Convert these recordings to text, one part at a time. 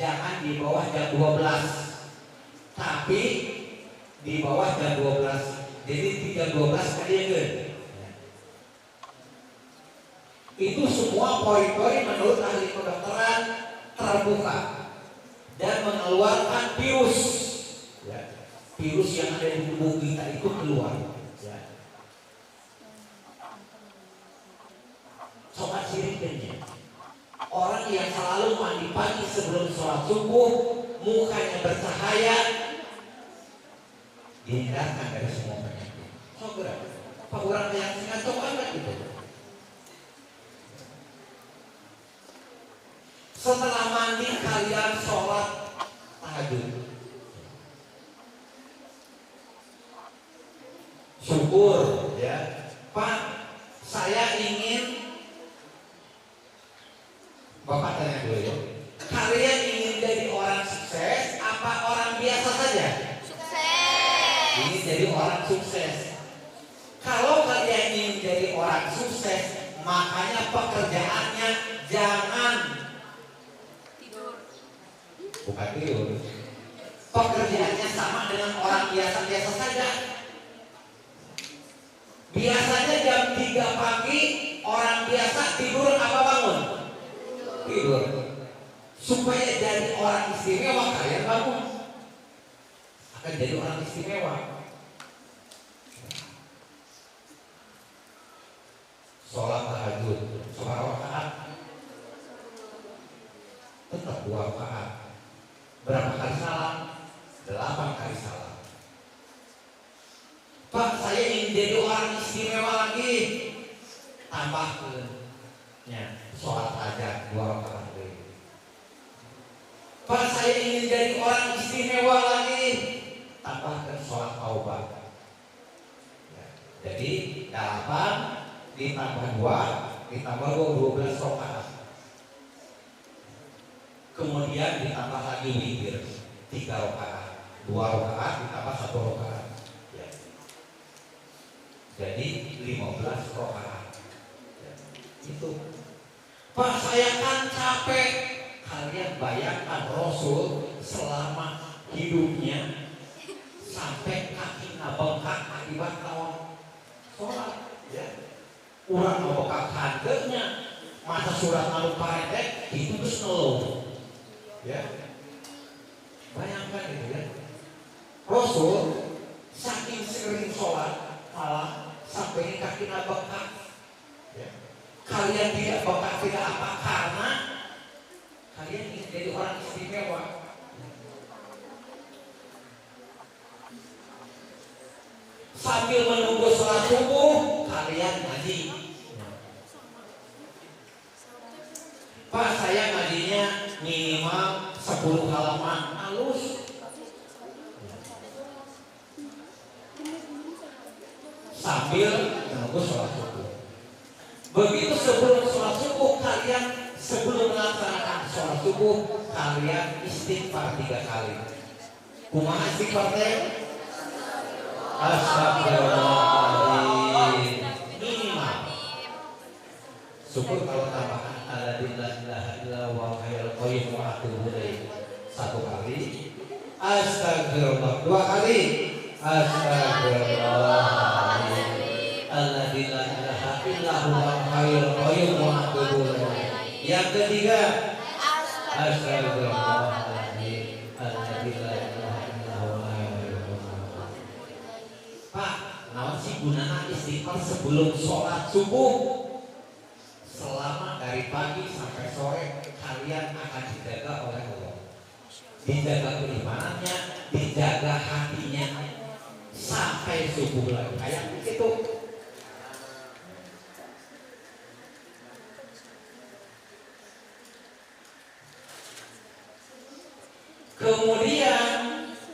jangan di bawah jam 12, tapi di bawah jam 12. Jadi di jam 12 kalian itu semua poin-poin menurut ahli kedokteran terbuka dan mengeluarkan virus, ya. Virus yang ada di tubuh kita itu keluar, ya. Sobat siriknya, orang yang selalu mandi pagi sebelum sholat subuh, mukanya bercahaya, dihindarkan dari semua penyakit. Sobat, kurang yang sangat coba gitu. Setelah mandi kalian sholat tahajud. Syukur, ya. Pak, saya ingin, Bapak tanya dulu ya. Kalian ingin jadi orang sukses apa orang biasa saja? Sukses. Ingin jadi orang sukses. Kalau kalian ingin jadi orang sukses, makanya pekerjaannya jangan bukan tidur. Pekerjaannya sama dengan orang biasa-biasa saja. Biasanya jam 3 pagi orang biasa tidur apa bangun? Tidur. Supaya jadi orang istimewa kalian bangun. Akan jadi orang istimewa. Sholat tahajud seberapa rakaat? Tetap 2 rakaat. Berapa kali salam? 8 kali salam. Pak, saya ingin jadi orang istimewa lagi. Tambahkan, ya, sholat hajat 2 rakaat. Pak, saya ingin jadi orang istimewa lagi. Tambahkan sholat taubat. Ya, jadi 8 ditambah 2 ditambah 12 rakaat. Kemudian ditambah lagi witir 3 rakaat. 2 rakaat ditambah 1 rakaat. Jadi 15 rakaat. Ya, itu. Pak, saya kan capek. Kalian bayangkan Rasul selama hidupnya sampai kaki bengkak akibat lawan sholat. Ya. Urang bengkak handenya, masa surat malu parete itu terus nolong. Ya. Bayangkan itu ya. Rasul saking sering sholat malah sampai kaki bengkak. Ya. Kalian tidak bengkak tidak apa karena kalian ingin jadi orang istimewa. Sambil menunggu sholat subuh kalian ngaji. Pak, saya ngajinya minimal 10 halaman halus. Sambil menunggu sholat subuh. Begitu sebelum sholat subuh kalian, sebelum melaksanakan sholat subuh kalian istighfar 3 kali. Kumaha istighfar teh? Astagfirullahaladzim. Minimal. Syukur kalau tambahan alladillah ilaha illa wa hayyul qayyum wa atubu ilaih 1 kali. Astagfirullah 2 kali. Astagfirullahaladzim. Alladillah ilaha illa huwa hayyul qayyum wa atubu ilaih. Yang ketiga, astagfirullahaladzim. Alladillah ilaha illa huwa hayyul qayyum. Pak, naon sih gunanya istighfar sebelum sholat subuh? Selama dari pagi sampai sore kalian akan dijaga oleh Allah. Dijaga keimanannya, dijaga hatinya sampai subuh lagi. Kayak begitu. Kemudian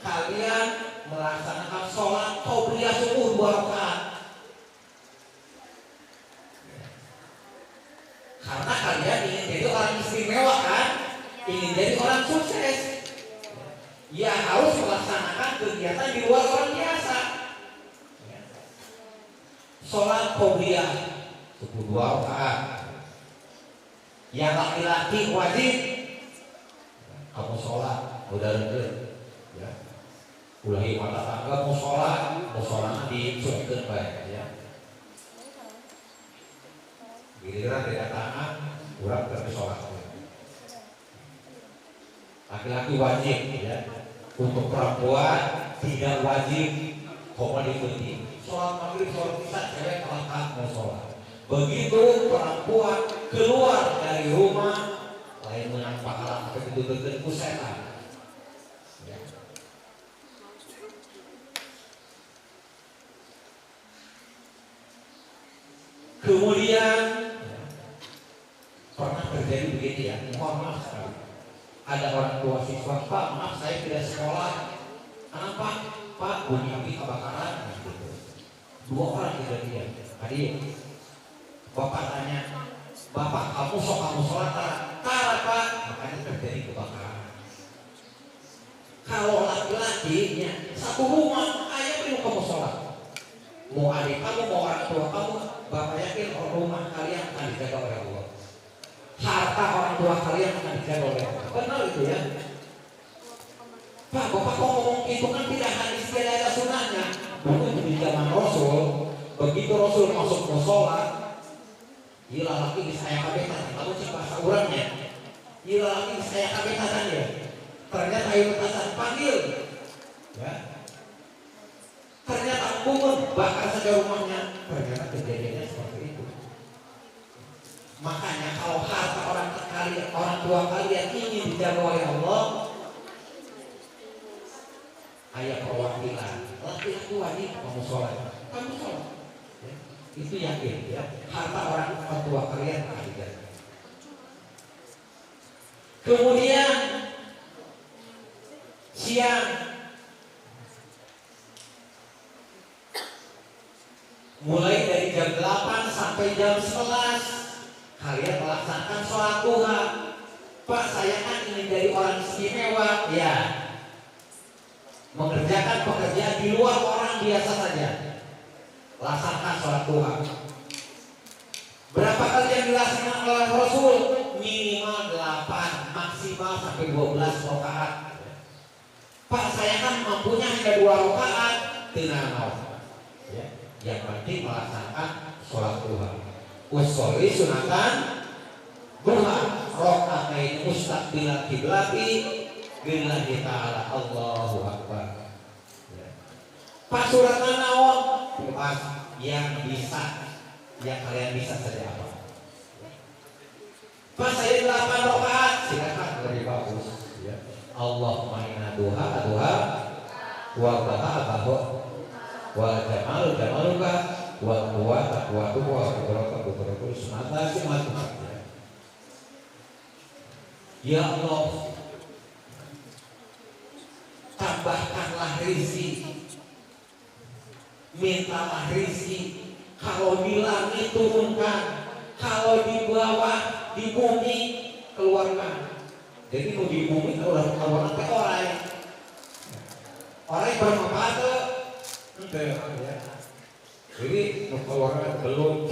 kalian melaksanakan sholat qobliyah subuh 2 rakaat. Karena kalian ingin jadi orang istimewa kan? Ingin jadi orang sukses. Ya harus melaksanakan kegiatan di luar orang biasa. Sholat qobliyah subuh 2 rakaat. Yang laki-laki wajib kamu ya. Ulahi mata tangga musola disuapkeun bae ya. Giliran kedatangan urang keur sholat. Laki-laki wajib ya. Untuk perempuan tidak wajib koma diikuti. Sholat maghrib, sholat isya cewek rakaat mau sholat. Begitu perempuan keluar dari rumah, lain menang pahala sampai betul-betul ku setan. Ya. Kemudian pernah terjadi begini ya, mohon maaf sekali. Ada orang tua siswa, Pak maaf saya tidak sekolah. Kenapa? Pak bunyi api kebakaran. Dua orang kejadian. Tadi bapak tanya, Bapak kamu sholat tara Pak, makanya terjadi kebakaran. Kalau laki-lakinya satu rumah, ayah perlu kamu sholat. Mau adik kamu, mau orang tua kamu, Bapak yakin rumah kalian akan dijaga oleh Allah. Harta orang tua kalian akan dijaga oleh Allah. Benar itu ya. Pak, Bapak kok ngomong itu kan tidak hadis, tidak ada sunahnya. Mungkin di zaman Rasul, begitu Rasul masuk musola, gila lagi saya kagetan, kamu cek bahasa urangnya. Gila lagi saya kagetan ya. Ternyata ayo petasan panggil, ya. Ternyata kumpul bakar saja rumahnya. Ternyata kejadiannya seperti itu. Makanya kalau harta orang tua kalian ingin dijaga oleh Allah, ayat perwakilan laki-laki wajib kamu sholat, ya. Itu yakin ya, harta orang tua kalian akan dijaga. Kemudian siang mulai dari jam 8 sampai jam 11 kalian melaksanakan sholat duha. Pak saya kan ingin jadi orang istimewa ya, mengerjakan pekerjaan di luar orang biasa saja. Laksanakan sholat duha. Berapa kali yang dilaksanakan oleh Rasul? Minimal 8, maksimal sampai 12 rakaat. Pak saya kan mampunya hanya 2 rakaat. Tidak mau ya. Yang penting melaksanakan sholat duha. Usolli sunatan duha rakaatain mustaqbilal kiblati billahi ta'ala Allahu akbar. Ya. Pak surat naon? Pas yang bisa, yang kalian bisa saja apa? Pak saya 8 rakaat, silakan lebih bagus. Ya. Allahumma inna duha wa baha wa jamaluka wa quwwata wa qudratuka semata. Ya Allah, tambahkanlah rizki, mintalah rizki. Kalau di langit turunkan, kalau di bawah di bumi keluarkan. Jadi mau di bumi orang yang bermanfaat ya. Jadi keluarkan belum.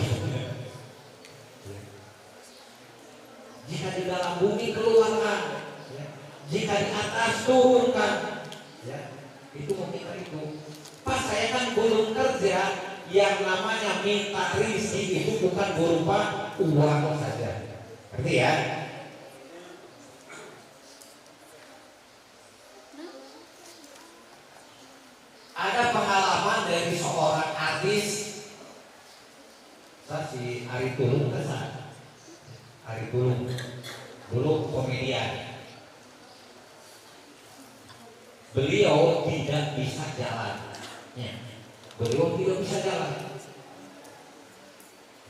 Jika di dalam bumi keluarkan, ya. Jika di atas turunkan, ya. Itu mungkin itu. Pas saya kan belum kerja, yang namanya minta rizki itu bukan berupa uang saja. Ngerti ya? Ada pengalaman dari seorang artis, si Ari Tulung kesan. Ari Tulung dulu komedian. Beliau tidak bisa jalan. Ya. Beliau tidak bisa jalan.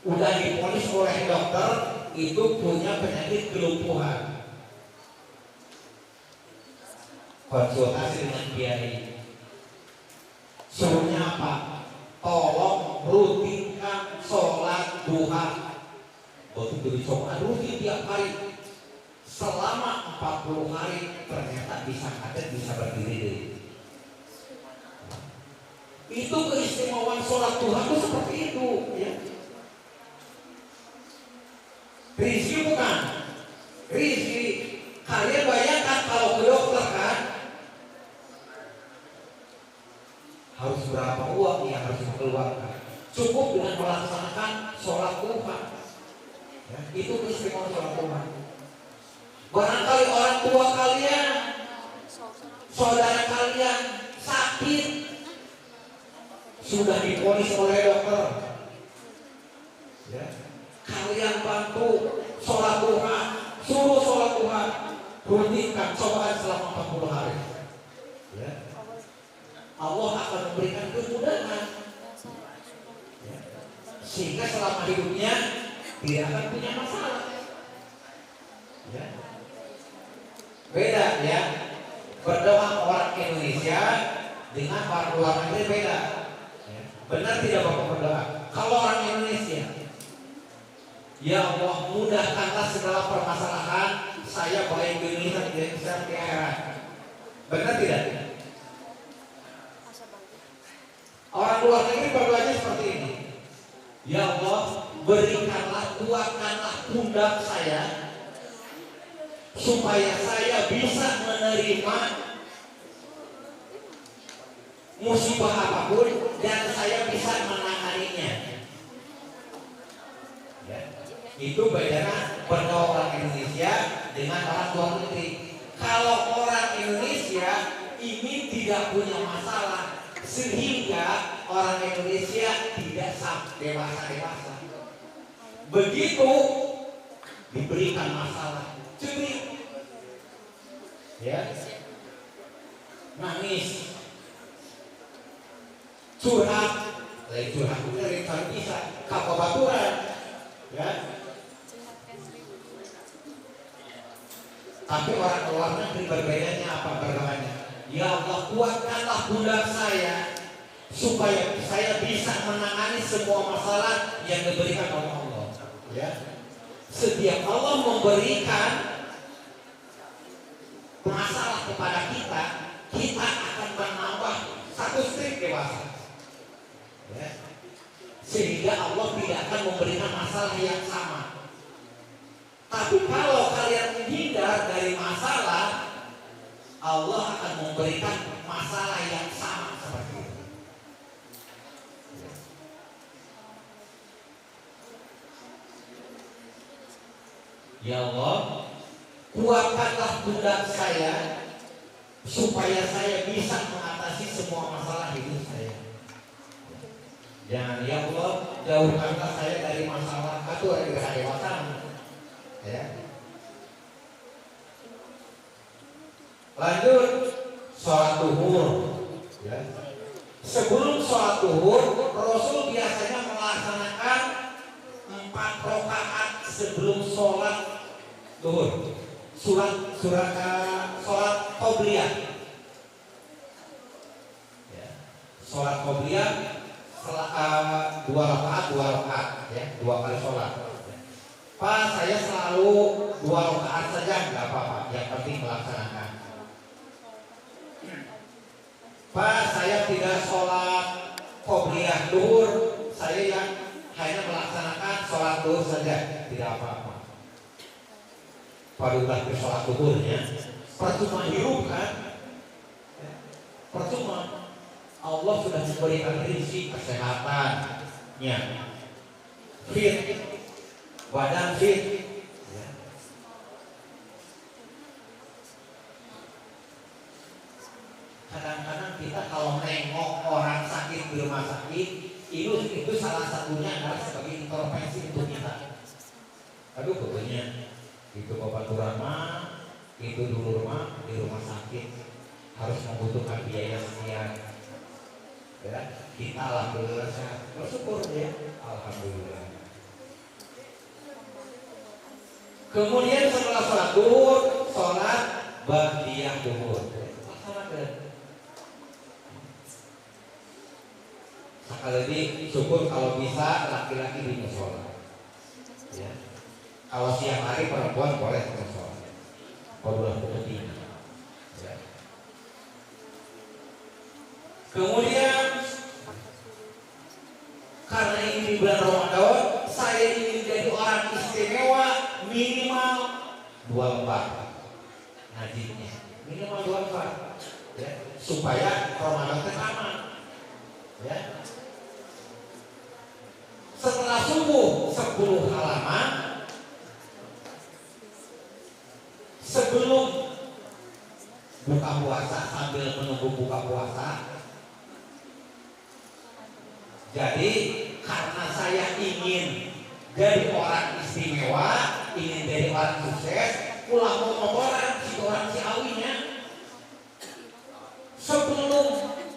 Udah diponis oleh dokter itu punya penyakit kelumpuhan. Konsultasi dengan kiai. Suruhnya apa? Tolong rutinkan sholat duha. Waktu dicoba rutin tiap hari selama 40 hari, ternyata bisa kaget, bisa berdiri. Itu keistimewaan sholat duha itu seperti itu ya. Rizki bukan rizki. Kalian bayangkan kalau ke dokter kan, keluarga. Cukup dengan melaksanakan sholat Tuhan. Ya, itu keistimewaan sholat Tuhan. Barangkali orang tua kalian, saudara kalian sakit, sudah diponis oleh dokter. Ya, kalian bantu sholat Tuhan, suruh sholat Tuhan, hentikan cobaan selama 40 hari. Ya. Allah akan memberikan kemudahan, ya, sehingga selama hidupnya tidak akan punya masalah. Ya. Beda ya, berdoa orang Indonesia dengan orang luar negeri beda. Ya. Benar tidak Bapak berdoa? Kalau orang Indonesia, ya Allah mudahkanlah segala permasalahan saya baik di dunia dan di akhirat. Benar tidak? Orang luar negeri berdoanya seperti ini. Ya Allah, berikanlah, kuatkanlah pundak saya supaya saya bisa menerima musibah apapun dan saya bisa menanganinya. Ya. Itu bedanya berdoa orang Indonesia dengan orang luar negeri. Kalau orang Indonesia ini tidak punya masalah, sehingga orang Indonesia tidak sampai dewasa. Begitu diberikan masalah, cerit, ya, nangis, curhat, dari curhat itu dari cara bisa kabaturan, ya. Tapi orang luar negeri berbedanya apa berdoanya? Ya Allah, kuatkanlah pundak saya supaya saya bisa menangani semua masalah yang diberikan oleh Allah. Ya. Setiap Allah memberikan masalah kepada kita, kita akan menambah satu step dewasa. Ya. Sehingga Allah tidak akan memberikan masalah yang sama. Tapi kalau kalian menghindar dari masalah, Allah akan memberikan masalah yang sama seperti itu. Ya Allah, kuatkanlah pundak saya supaya saya bisa mengatasi semua masalah hidup saya. Jangan ya Allah, jauhkanlah saya dari masalah atau dari kehadiran. Ya. Lanjut sholat duhur. Ya. Sebelum sholat duhur, Rasul biasanya melaksanakan 4 rakaat sebelum sholat duhur. Sholat qobliyah. Ya. Sholat qobliyah 2 rakaat, ya, 2 kali sholat. Pak, saya selalu 2 rakaat saja, nggak apa-apa. Yang penting melaksanakan. Pak, saya tidak sholat qobliyah duhur, saya yang hanya melaksanakan sholat duhur saja, tidak apa-apa. Padulah ke sholat duhurnya, percuma hidup kan? Percuma. Allah sudah memberikan rezeki kesehatannya, fit, badan fit. Kadang-kadang kita kalau nengok orang sakit di rumah sakit, itu salah satunya adalah sebagai intervensi untuk kita. Aduh, pokoknya itu Bapak Turama, itu dulu rumah di rumah sakit harus membutuhkan biaya sekian. Ya, kita alhamdulillah sehat, bersyukur ya, alhamdulillah. Kemudian setelah sholat duhur, sholat ba'diyah duhur. Sekali lagi syukur kalau bisa laki-laki di musola. Ya. Kalau siang hari perempuan boleh ke musola. Kalau penting. Ya. Kemudian karena ini di bulan Ramadan, saya ingin jadi orang istimewa minimal 2 lembar ngajinya, minimal 2 lembar, ya, supaya Ramadan aman. Ya. 10 halaman sebelum buka puasa, sambil menunggu buka puasa. Jadi karena saya ingin jadi orang istimewa, ingin jadi orang sukses, pulang motoran si orang Ciawinya sebelum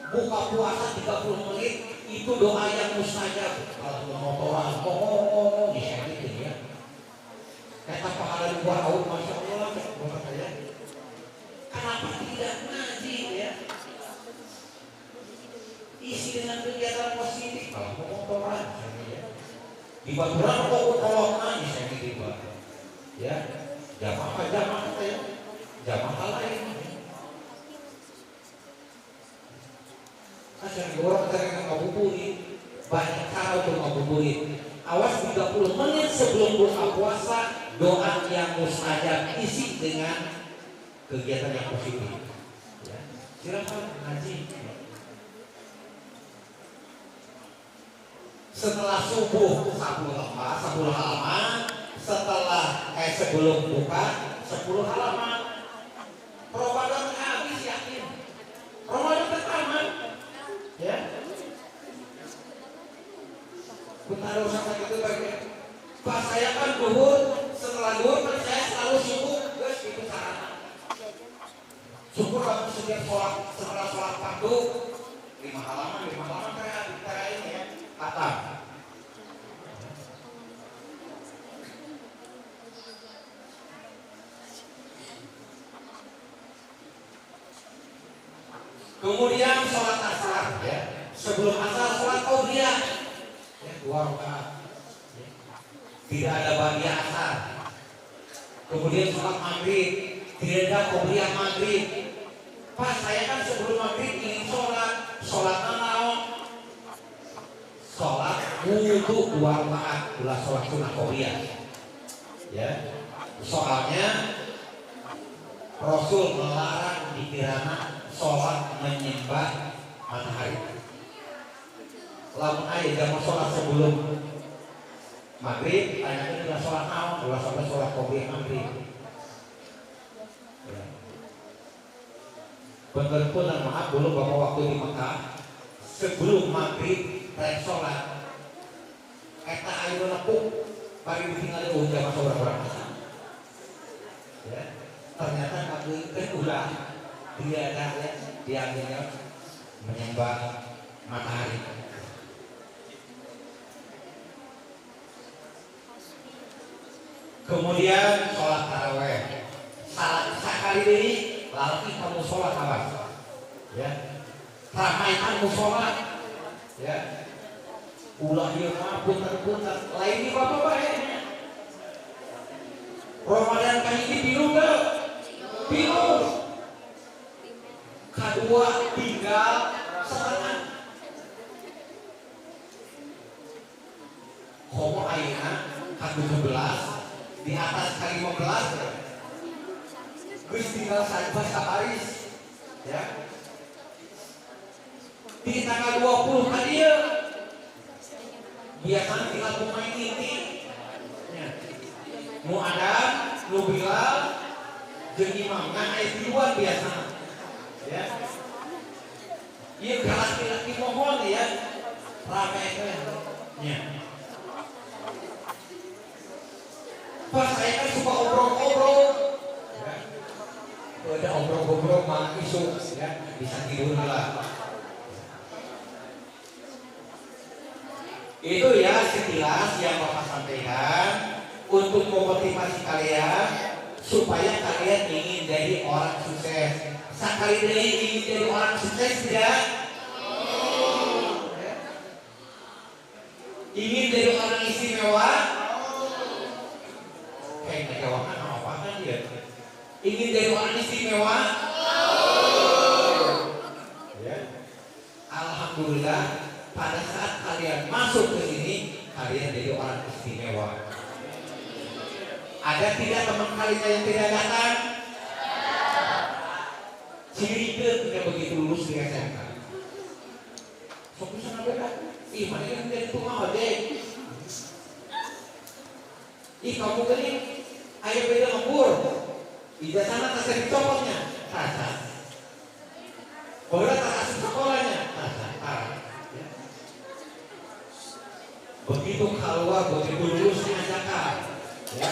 buka puasa 30 menit itu doa yang mustajab. Kalau motoran ngomong di sini gitu ya. Kata pahala buat Allah, masya Allah, buat saya. Kenapa tidak ngaji ya? Isi dengan kegiatan positif. Kalau mau motoran, di Baturan kok kalau ngaji saya gitu ya. Jamaah ya, jamaah lain. Asal orang yang ngabuburit, banyak cara untuk ngabuburit. Awas 30 menit sebelum buka puasa, doa yang mustajab isi dengan kegiatan yang positif. Ya. Silakan ngaji. Setelah subuh 10 halaman, sebelum buka 10 halaman. Ramadan habis yakin. Ramadan pertama. Ya. Bentar sampai itu bagian. Pak saya kan duhur, setelah duhur kan saya selalu subuh, guys itu caranya. Syukur waktu setiap sholat, setelah sholat fardu 5 halaman kayak ini ya. Kata. Kemudian sholat asar ya. Sebelum asar sholat qabliyah ya, 2 rakaat. Ya. Tidak ada ba'diyah asar. Kemudian sholat maghrib, tidak ada qabliyah maghrib. Pak saya kan sebelum maghrib ingin sholat naon? Sholat wudhu 2 rakaat, ulah sholat sunnah qabliyah. Ya. Soalnya Rasul melarang dikirana sholat menyembah matahari. Lamun aya jamu sholat sebelum maghrib, tanyakan ulah sholat naon, ulah sholat qabliyah maghrib. Ya. Bener pun maaf dulu bahwa waktu di Mekah sebelum maghrib rek sholat eta ayo nepuk bari ditinggal di jaman orang-orang ya. Ternyata maghrib ulah dia ada ya, dia menyembah matahari. Kemudian sholat taraweh. Sekali ini lalaki kamu sholat apa? Ya, ramaikan sholat. Ya, ulah dia punten lain di bapak-bapak. Ramadan kali ini biru enggak? Biru. Kedua tinggal setengah. Komo ayeuna ke-17 di atas ke-15 geus tinggal sabaris ya. Di tanggal 20 ka dieu biasana tinggal pemain inti ya. Nu ada, nu Bilal jeung imam ngan aya tiluan biasana. Ya. Ieu laki-laki mohon ya. Rame ya. Pas saya kan suka obrol-obrol. Ya. Ada obrol-obrol mah isu ya, bisa tidur lah. Itu ya sekilas yang Bapak sampaikan untuk memotivasi kalian supaya kalian ingin jadi orang sukses. Sekali deui ingin jadi orang sukses tidak? Ingin jadi orang istimewa? Kayak nggak jawaban apa kan dia? Ingin jadi orang istimewa? Ya. Alhamdulillah pada saat kalian masuk ke sini kalian jadi orang istimewa. Ada tidak teman kalian yang tidak datang? Cirikeun tidak begitu lulus di SMK. Fokus sama beda. Ih, mana yang jadi tukang ojek? Ih kamu gini, ayo beda lembur. Ijazahnya kasih dicopotnya, kasar. Boleh tak kasih sekolahnya, kasar. Begitu keluar, begitu lulus ngajakan, ya.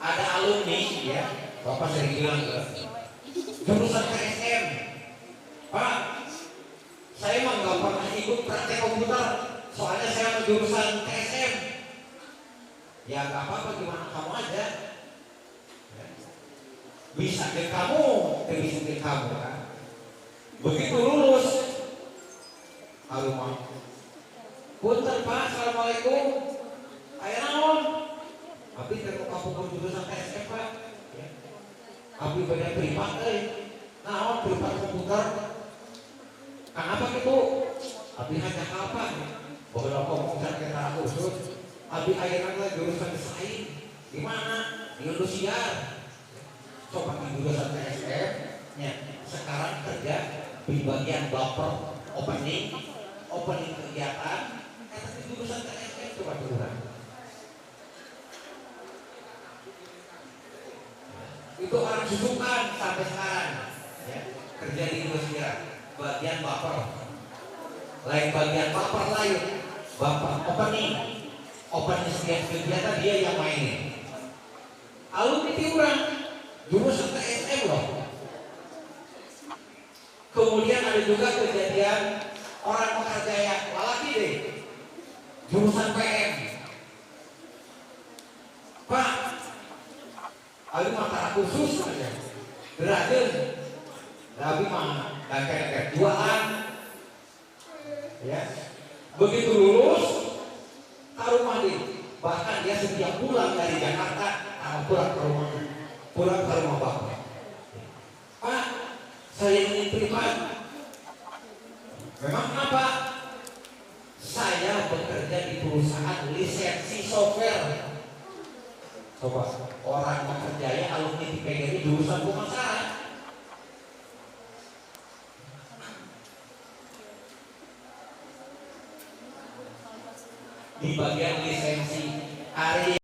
Ada alumni, ya, bapak sering bilang ke jurusan KSM, Pak, saya emang nggak pernah ikut praktek komputer, soalnya saya jurusan KSM. Ya nggak apa-apa, gimana kamu aja. Bisa ke kamu, bisa ke kamu kan. Begitu lulus, halo Mak, punten Pak, assalamualaikum. Ayo naon? Tapi kalau kamu berjurusan KSM Pak, ya. Abi beda privat naon privat komputer. Kenapa gitu? Abi hanya apa? Bahwa ngomong kita khusus. Abi akhirnya jurusan desain. Di mana? Di Indonesia. Coba di jurusan KSM, ya. Sekarang kerja di bagian baper opening kegiatan. Di jurusan KSM coba jurusan. Itu orang susukan sampai sekarang, ya. Kerja di Indonesia bagian baper, lain bagian baper lain, baper opening setiap kegiatan dia yang mainin. Alumni orang jurusan KSM loh. Kemudian ada juga kejadian orang Mekarjaya, lelaki deh, jurusan PM. Pak, ayo mata khusus aja, berarti tapi mah kayak jualan, ya. Begitu lulus, taruh mandi, bahkan dia setiap pulang dari Jakarta, pulang ke rumah bapak. Pak, saya ingin privat. Memang apa? Saya bekerja di perusahaan lisensi software. Coba orang Mekarjaya alumni di PGRI jurusan pemasaran. Di bagian lisensi